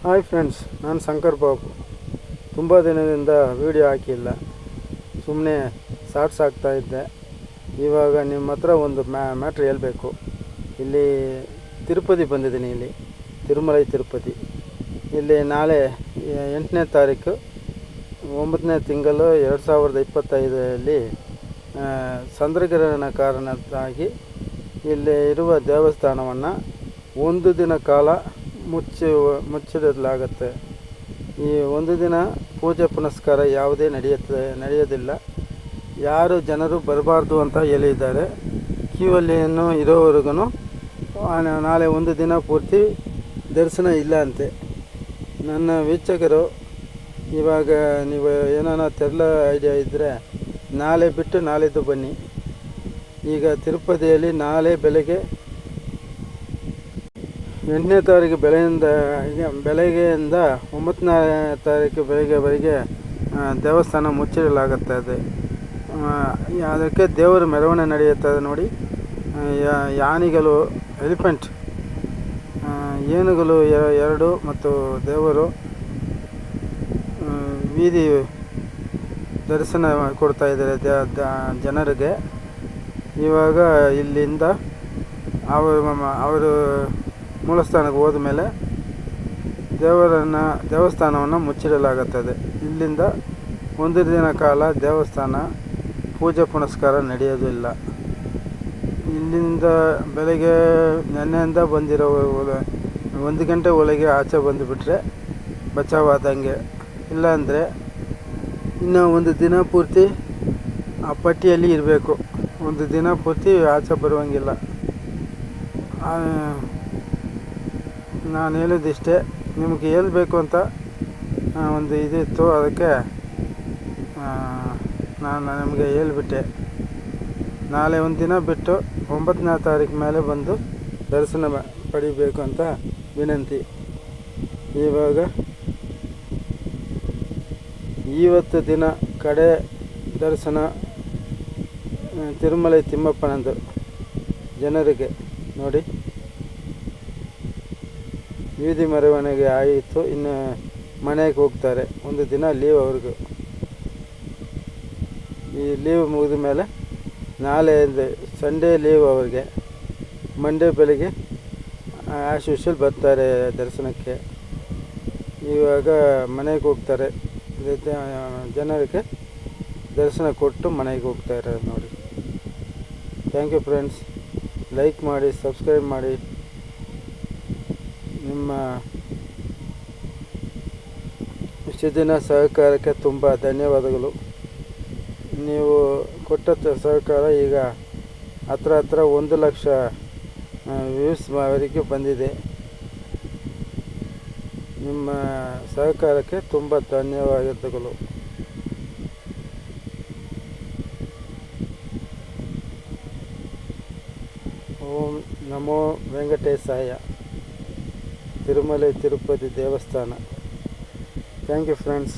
Hi friends, ನಾನು ಶಂಕರ್ ಬಾಬು. ತುಂಬ ದಿನದಿಂದ ವೀಡಿಯೋ ಹಾಕಿಲ್ಲ, ಸುಮ್ಮನೆ ಶಾರ್ಟ್ಸ್ ಇದ್ದೆ. ಇವಾಗ ನಿಮ್ಮ ಹತ್ರ ಒಂದು ಮ್ಯಾಟ್ರ್ ಹೇಳಬೇಕು. ಇಲ್ಲಿ ತಿರುಪತಿ ಬಂದಿದ್ದೀನಿ. ಇಲ್ಲಿ ತಿರುಮಲೈ ತಿರುಪತಿ. ಇಲ್ಲಿ ನಾಳೆ 8ನೇ ತಾರೀಕು 9ನೇ ತಿಂಗಳು 2025ರಲ್ಲಿ ಚಂದ್ರಗ್ರಹಣ ಕಾರಣಕ್ಕಾಗಿ ಇಲ್ಲಿ ಇರುವ ದೇವಸ್ಥಾನವನ್ನು ಒಂದು ದಿನ ಕಾಲ ಮುಚ್ಚಿಡಲಾಗುತ್ತೆ. ಈ ಒಂದು ದಿನ ಪೂಜೆ ಪುನಸ್ಕಾರ ಯಾವುದೇ ನಡೆಯೋದಿಲ್ಲ. ಯಾರು ಜನರು ಬರಬಾರ್ದು ಅಂತ ಹೇಳಿದ್ದಾರೆ. ಕ್ಯೂವಲ್ಲಿಯನ್ನು ಇರೋವರೆಗೂ ನಾಳೆ ಒಂದು ದಿನ ಪೂರ್ತಿ ದರ್ಶನ ಇಲ್ಲ ಅಂತೆ. ನನ್ನ ವೀಕ್ಷಕರು, ಇವಾಗ ನೀವು ಏನಾನ ತೆರಳ ಐಡಿಯಾ ಇದ್ದರೆ ನಾಳೆ ಬಿಟ್ಟು ನಾಳಿದ್ದು ಬನ್ನಿ. ಈಗ ತಿರುಪತಿಯಲ್ಲಿ ನಾಳೆ ಬೆಳಗ್ಗೆ 8ನೇ ತಾರೀಕು ಬೆಳಗ್ಗೆಯಿಂದ 9ನೇ ತಾರೀಕು ಬೆಳಗ್ಗೆವರೆಗೆ ದೇವಸ್ಥಾನ ಮುಚ್ಚಿಡಲಾಗುತ್ತದೆ. ಅದಕ್ಕೆ ದೇವರ ಮೆರವಣಿಗೆ ನಡೆಯುತ್ತದೆ ನೋಡಿ. ಯಾನಿಗಳು, ಎಲಿಫೆಂಟ್ ಏನುಗಳು 2 ಮತ್ತು ದೇವರು ಬೀದಿ ದರ್ಶನ ಕೊಡ್ತಾ ಇದ್ದಾರೆ ಜನರಿಗೆ. ಇವಾಗ ಇಲ್ಲಿಂದ ಅವರು ಮೂಲಸ್ಥಾನಕ್ಕೆ ಹೋದ ಮೇಲೆ ದೇವಸ್ಥಾನವನ್ನು ಮುಚ್ಚಿಡಲಾಗುತ್ತದೆ. ಇಲ್ಲಿಂದ ಒಂದು ದಿನ ಕಾಲ ದೇವಸ್ಥಾನ ಪೂಜೆ ಪುನಸ್ಕಾರ ನಡೆಯೋದಿಲ್ಲ. ಇಲ್ಲಿಂದ ಬೆಳಗ್ಗೆ ನೆನ್ನೆಯಿಂದ ಬಂದಿರೋ 1 ಗಂಟೆ ಒಳಗೆ ಆಚೆ ಬಂದುಬಿಟ್ರೆ ಬಚಾವಾದಂಗೆ. ಇಲ್ಲಾಂದರೆ ಇನ್ನು ಒಂದು ದಿನ ಪೂರ್ತಿ ಆ ಪಟ್ಟಿಯಲ್ಲಿ ಇರಬೇಕು. ಒಂದು ದಿನ ಪೂರ್ತಿ ಆಚೆ ಬರುವಂಗಿಲ್ಲ. ನಾನು ಹೇಳೋದಿಷ್ಟೇ. ನಿಮಗೆ ಹೇಳಬೇಕು ಅಂತ ಒಂದು ಇದಿತ್ತು, ಅದಕ್ಕೆ ನಾನು ನಿಮಗೆ ಹೇಳಿಬಿಟ್ಟೆ. ನಾಳೆ ಒಂದು ದಿನ ಬಿಟ್ಟು 9ನೇ ತಾರೀಕು ಮೇಲೆ ಬಂದು ದರ್ಶನ ಪಡಿಬೇಕು ಅಂತ ವಿನಂತಿ. ಇವಾಗ ಇವತ್ತು ದಿನ ಕಡೆ ದರ್ಶನ ತಿರುಮಲೈ ತಿಮ್ಮಪ್ಪನಂದು ಜನರಿಗೆ ನೋಡಿ. ಬೀದಿ ಮೆರವಣಿಗೆ ಆಯಿತು. ಇನ್ನು ಮನೆಗೆ ಹೋಗ್ತಾರೆ. ಒಂದು ದಿನ ಲೀವ್ ಅವ್ರಿಗೂ. ಈ ಲೀವ್ ಮುಗಿದ ಮೇಲೆ ನಾಳೆ ಸಂಡೇ ಲೀವ್ ಅವ್ರಿಗೆ. ಮಂಡೇ ಬೆಳಿಗ್ಗೆ ಆ್ಯಸ್ ಯೂಶುವಲ್ ಬರ್ತಾರೆ ದರ್ಶನಕ್ಕೆ. ಇವಾಗ ಮನೆಗೆ ಹೋಗ್ತಾರೆ. ಜನರಿಗೆ ದರ್ಶನ ಕೊಟ್ಟು ಮನೆಗೆ ಹೋಗ್ತಾರೆ ನೋಡಿ. Thank you friends. ಲೈಕ್ ಮಾಡಿ, ಸಬ್ಸ್ಕ್ರೈಬ್ ಮಾಡಿ. ನಿಮ್ಮ ಇಷ್ಟು ದಿನ ಸಹಕಾರಕ್ಕೆ ತುಂಬ ಧನ್ಯವಾದಗಳು. ನೀವು ಕೊಟ್ಟ ಸಹಕಾರ ಈಗ ಹತ್ರ 1 ಲಕ್ಷ ವ್ಯೂಸ್ ವರೆಗೆ ಬಂದಿದೆ. ನಿಮ್ಮ ಸಹಕಾರಕ್ಕೆ ತುಂಬ ಧನ್ಯವಾದಗಳು. ಓಂ ನಮೋ ವೆಂಕಟೇಶಾಯ. ತಿರುಮಲೈ ತಿರುಪತಿ ದೇವಸ್ಥಾನ. Thank you friends.